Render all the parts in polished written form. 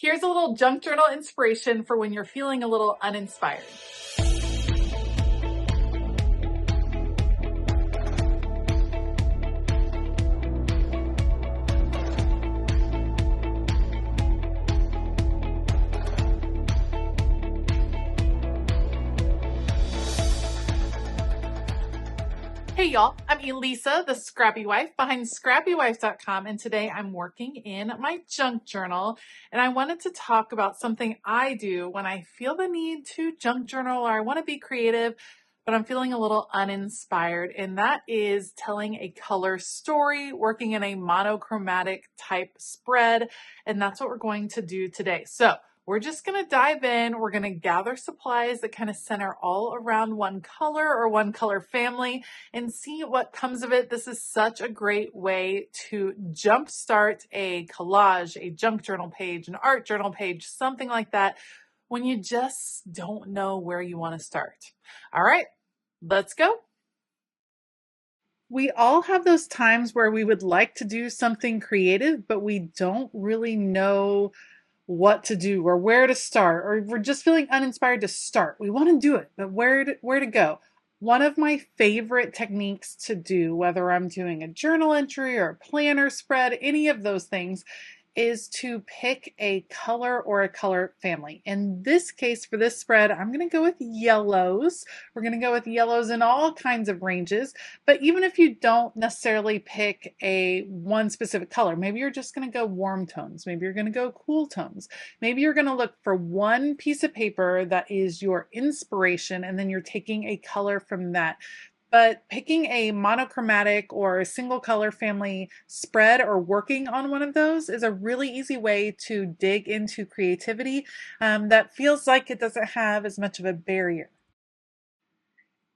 Here's a little junk journal inspiration for when you're feeling a little uninspired. Hey y'all, I'm Elisa, the Scrappy Wife behind ScrappyWife.com, and today I'm working in my junk journal, and I wanted to talk about something I do when I feel the need to junk journal or I want to be creative, but I'm feeling a little uninspired, and that is telling a color story, working in a monochromatic type spread, and that's what we're going to do today. So we're just going to dive in. We're going to gather supplies that kind of center all around one color or one color family and see what comes of it. This is such a great way to jumpstart a collage, a junk journal page, an art journal page, something like that, when you just don't know where you want to start. All right, let's go. We all have those times where we would like to do something creative, but we don't really know what to do or where to start, or we're just feeling uninspired to start. We want to do it, but where to go? One of my favorite techniques to do, whether I'm doing a journal entry or a planner spread, any of those things, is to pick a color or a color family. In this case, for this spread, I'm going to go with yellows. We're going to go with yellows in all kinds of ranges, but even if you don't necessarily pick one specific color, maybe you're just going to go warm tones, maybe you're going to go cool tones, maybe you're going to look for one piece of paper that is your inspiration, and then you're taking a color from that. But picking a monochromatic or a single color family spread or working on one of those is a really easy way to dig into creativity that feels like it doesn't have as much of a barrier.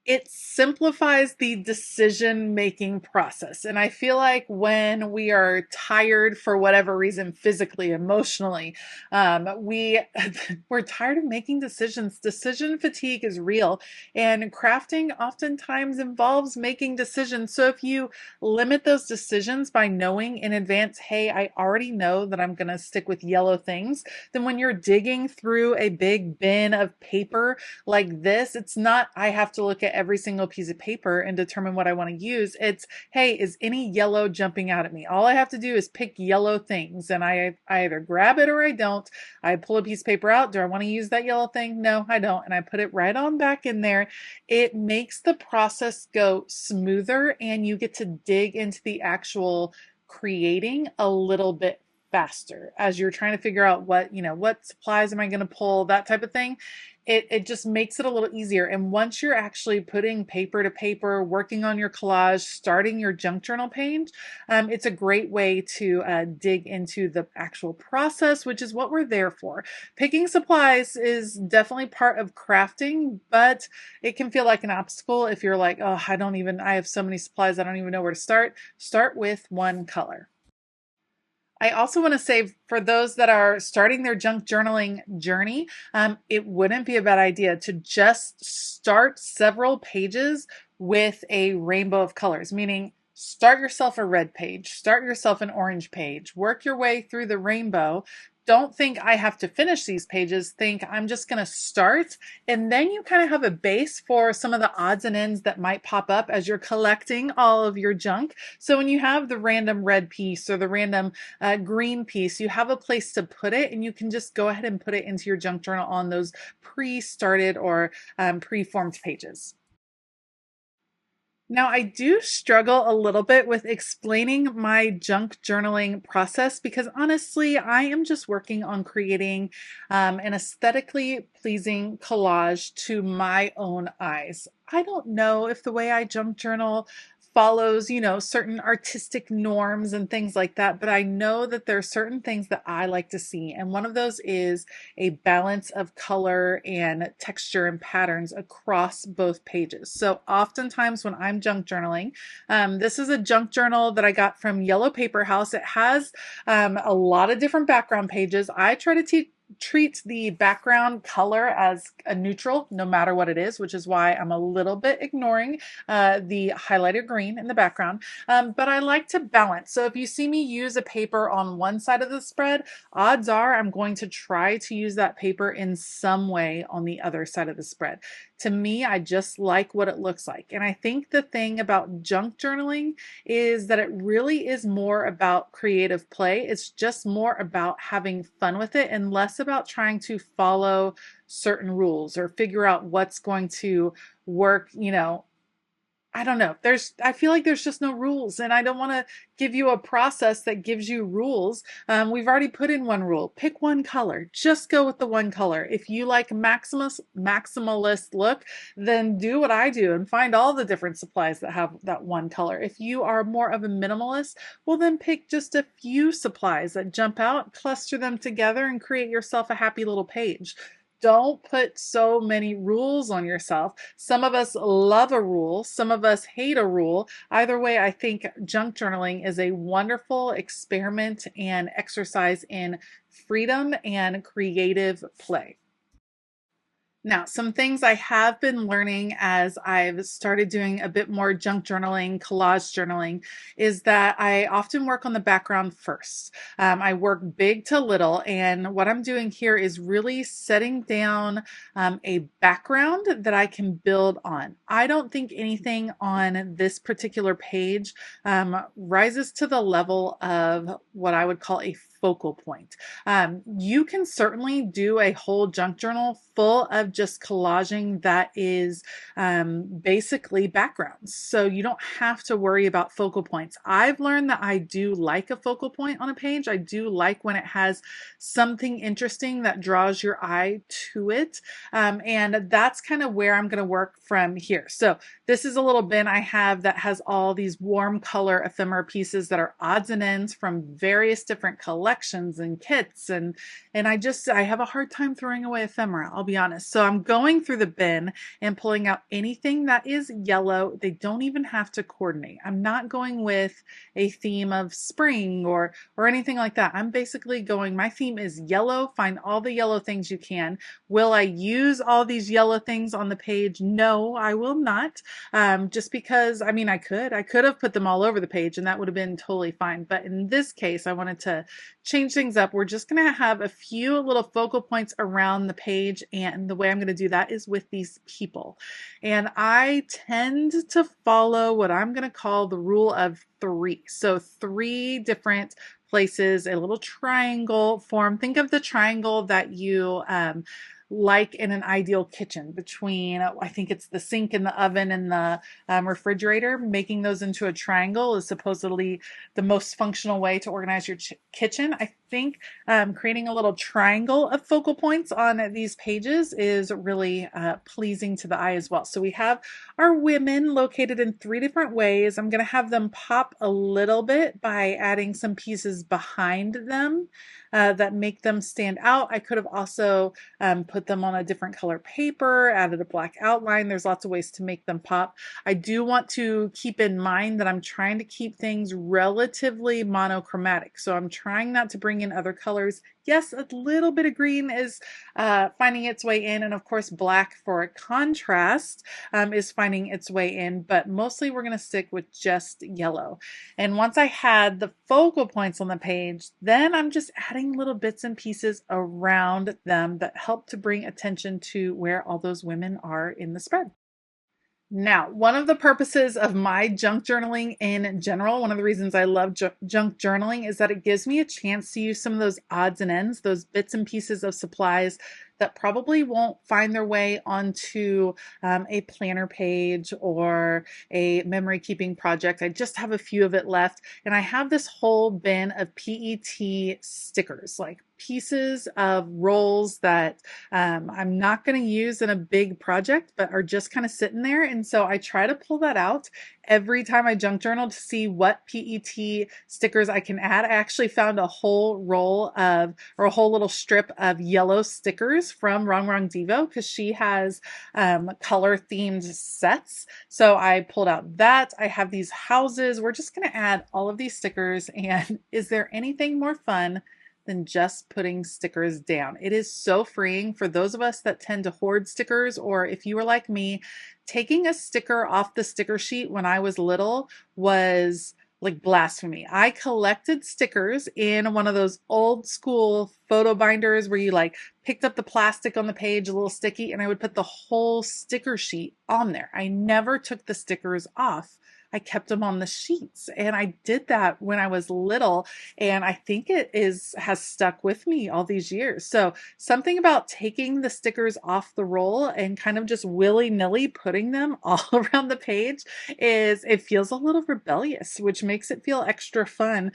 It simplifies the decision-making process. And I feel like when we are tired for whatever reason, physically, emotionally, we're tired of making decisions. Decision fatigue is real, and crafting oftentimes involves making decisions. So if you limit those decisions by knowing in advance, hey, I already know that I'm going to stick with yellow things, then when you're digging through a big bin of paper like this, it's not, I have to look at every single piece of paper and determine what I want to use. It's, hey, is any yellow jumping out at me? All I have to do is pick yellow things, and I either grab it or I don't. I pull a piece of paper out. Do I want to use that yellow thing? No, I don't. And I put it right on back in there. It makes the process go smoother, and you get to dig into the actual creating a little bit faster as you're trying to figure out what supplies am I going to pull, that type of thing. It just makes it a little easier. And once you're actually putting paper to paper, working on your collage, starting your junk journal page, it's a great way to dig into the actual process, which is what we're there for. Picking supplies is definitely part of crafting, but it can feel like an obstacle if you're like, oh, I have so many supplies, I don't even know where to start. Start with one color. I also want to say, for those that are starting their junk journaling journey, it wouldn't be a bad idea to just start several pages with a rainbow of colors, meaning start yourself a red page, start yourself an orange page, work your way through the rainbow. Don't think I have to finish these pages. Think I'm just going to start, and then you kind of have a base for some of the odds and ends that might pop up as you're collecting all of your junk. So when you have the random red piece or the random green piece, you have a place to put it, and you can just go ahead and put it into your junk journal on those pre-started or pre-formed pages. Now, I do struggle a little bit with explaining my junk journaling process because honestly, I am just working on creating an aesthetically pleasing collage to my own eyes. I don't know if the way I junk journal follows, certain artistic norms and things like that, but I know that there are certain things that I like to see. And one of those is a balance of color and texture and patterns across both pages. So oftentimes when I'm junk journaling, this is a junk journal that I got from Yellow Paper House. It has a lot of different background pages. I try to treat the background color as a neutral no matter what it is, which is why I'm a little bit ignoring the highlighted green in the background. But I like to balance. So if you see me use a paper on one side of the spread, odds are I'm going to try to use that paper in some way on the other side of the spread. To me, I just like what it looks like. And I think the thing about junk journaling is that it really is more about creative play. It's just more about having fun with it and less about trying to follow certain rules or figure out what's going to work, I don't know. I feel like there's just no rules, and I don't want to give you a process that gives you rules. We've already put in one rule. Pick one color. Just go with the one color. If you like maximalist look, then do what I do and find all the different supplies that have that one color. If you are more of a minimalist, well, then pick just a few supplies that jump out, cluster them together, and create yourself a happy little page. Don't put so many rules on yourself. Some of us love a rule, some of us hate a rule. Either way, I think junk journaling is a wonderful experiment and exercise in freedom and creative play. Now, some things I have been learning as I've started doing a bit more junk journaling, collage journaling, is that I often work on the background first. I work big to little, and what I'm doing here is really setting down a background that I can build on. I don't think anything on this particular page rises to the level of what I would call a focal point. You can certainly do a whole junk journal full of just collaging that is basically backgrounds. So you don't have to worry about focal points. I've learned that I do like a focal point on a page. I do like when it has something interesting that draws your eye to it. And that's kind of where I'm going to work from here. So this is a little bin I have that has all these warm color ephemera pieces that are odds and ends from various different collections and kits. And I have a hard time throwing away ephemera, I'll be honest. So I'm going through the bin and pulling out anything that is yellow. They don't even have to coordinate. I'm not going with a theme of spring or anything like that. I'm basically going, my theme is yellow. Find all the yellow things you can. Will I use all these yellow things on the page? No, I will not. Just because, I mean, I could have put them all over the page and that would have been totally fine. But in this case, I wanted to change things up. We're just going to have a few little focal points around the page. And the way I'm going to do that is with these people. And I tend to follow what I'm going to call the rule of three. So 3 different places, a little triangle form. Think of the triangle that you like in an ideal kitchen between, I think it's the sink and the oven and the refrigerator. Making those into a triangle is supposedly the most functional way to organize your kitchen. I think creating a little triangle of focal points on these pages is really pleasing to the eye as well. So we have our women located in 3 different ways. I'm going to have them pop a little bit by adding some pieces behind them that make them stand out. I could have also put them on a different color paper, added a black outline. There's lots of ways to make them pop. I do want to keep in mind that I'm trying to keep things relatively monochromatic. So I'm trying not to bring in other colors. Yes, a little bit of green is finding its way in, and of course black for a contrast is finding its way in, but mostly we're going to stick with just yellow. And once I had the focal points on the page, then I'm just adding little bits and pieces around them that help to bring attention to where all those women are in the spread. Now, one of the purposes of my junk journaling in general, one of the reasons I love junk journaling is that it gives me a chance to use some of those odds and ends, those bits and pieces of supplies that probably won't find their way onto a planner page or a memory keeping project. I just have a few of it left, and I have this whole bin of PET stickers, like pieces of rolls that I'm not going to use in a big project, but are just kind of sitting there. And so I try to pull that out every time I junk journal to see what PET stickers I can add. I actually found a whole roll of, or a whole little strip of yellow stickers from Wrong Wrong Devo, because she has color themed sets. So I pulled out that. I have these houses. We're just going to add all of these stickers. And is there anything more fun than just putting stickers down. It is so freeing for those of us that tend to hoard stickers, or if you were like me, taking a sticker off the sticker sheet when I was little was like blasphemy. I collected stickers in one of those old school photo binders where you like picked up the plastic on the page, a little sticky, and I would put the whole sticker sheet on there. I never took the stickers off. I kept them on the sheets, and I did that when I was little, and I think has stuck with me all these years. So something about taking the stickers off the roll and kind of just willy-nilly putting them all around the page it feels a little rebellious, which makes it feel extra fun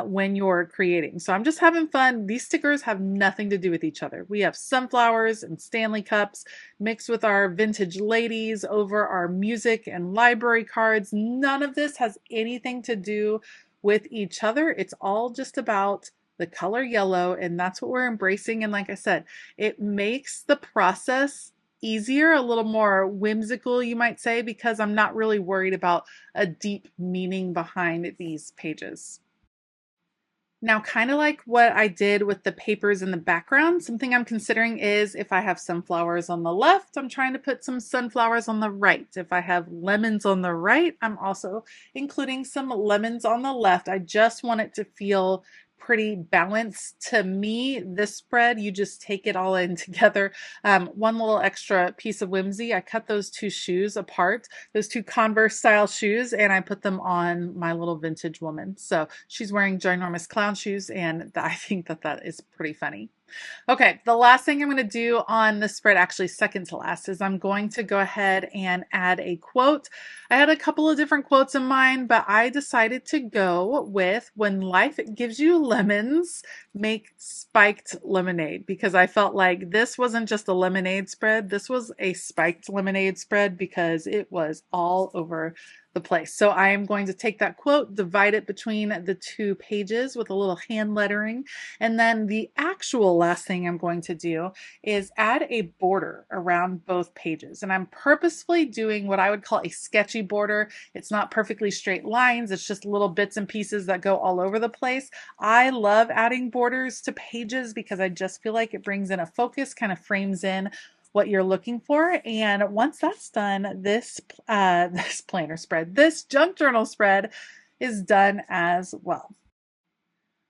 when you're creating. So I'm just having fun. These stickers have nothing to do with each other. We have sunflowers and Stanley cups mixed with our vintage ladies over our music and library cards. None of this has anything to do with each other. It's all just about the color yellow, and that's what we're embracing. And like I said, it makes the process easier, a little more whimsical, you might say, because I'm not really worried about a deep meaning behind these pages. Now, kind of like what I did with the papers in the background, something I'm considering is if I have sunflowers on the left, I'm trying to put some sunflowers on the right. If I have lemons on the right, I'm also including some lemons on the left. I just want it to feel pretty balanced. To me, this spread, you just take it all in together. One little extra piece of whimsy, I cut those two shoes apart, those two Converse style shoes, and I put them on my little vintage woman. So she's wearing ginormous clown shoes, and I think that is pretty funny. Okay, the last thing I'm going to do on the spread, actually second to last, is I'm going to go ahead and add a quote. I had a couple of different quotes in mind, but I decided to go with "When life gives you lemons, make spiked lemonade," because I felt like this wasn't just a lemonade spread, this was a spiked lemonade spread because it was all over the place. So I am going to take that quote, divide it between the two pages with a little hand lettering, and then the actual last thing I'm going to do is add a border around both pages. And I'm purposefully doing what I would call a sketchy border. It's not perfectly straight lines, it's just little bits and pieces that go all over the place. I love adding borders to pages because I just feel like it brings in a focus, kind of frames in what you're looking for. And once that's done, this planner spread, this junk journal spread is done as well.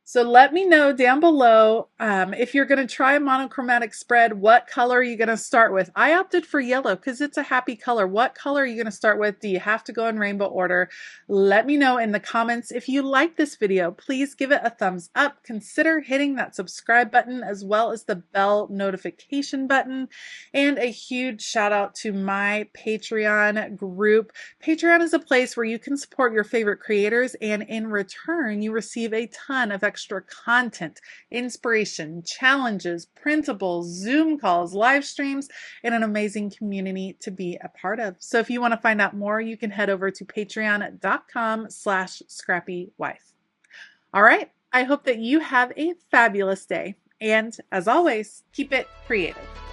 So let me know down below if you're going to try a monochromatic spread, what color are you going to start with? I opted for yellow because it's a happy color. What color are you going to start with? Do you have to go in rainbow order? Let me know in the comments. If you like this video, please give it a thumbs up. Consider hitting that subscribe button as well as the bell notification button. And a huge shout out to my Patreon group. Patreon is a place where you can support your favorite creators, and in return, you receive a ton of extra content, inspiration, challenges, printables, Zoom calls, live streams, and an amazing community to be a part of. So if you want to find out more, you can head over to patreon.com/ScrappyWife. All right, I hope that you have a fabulous day. And as always, keep it creative.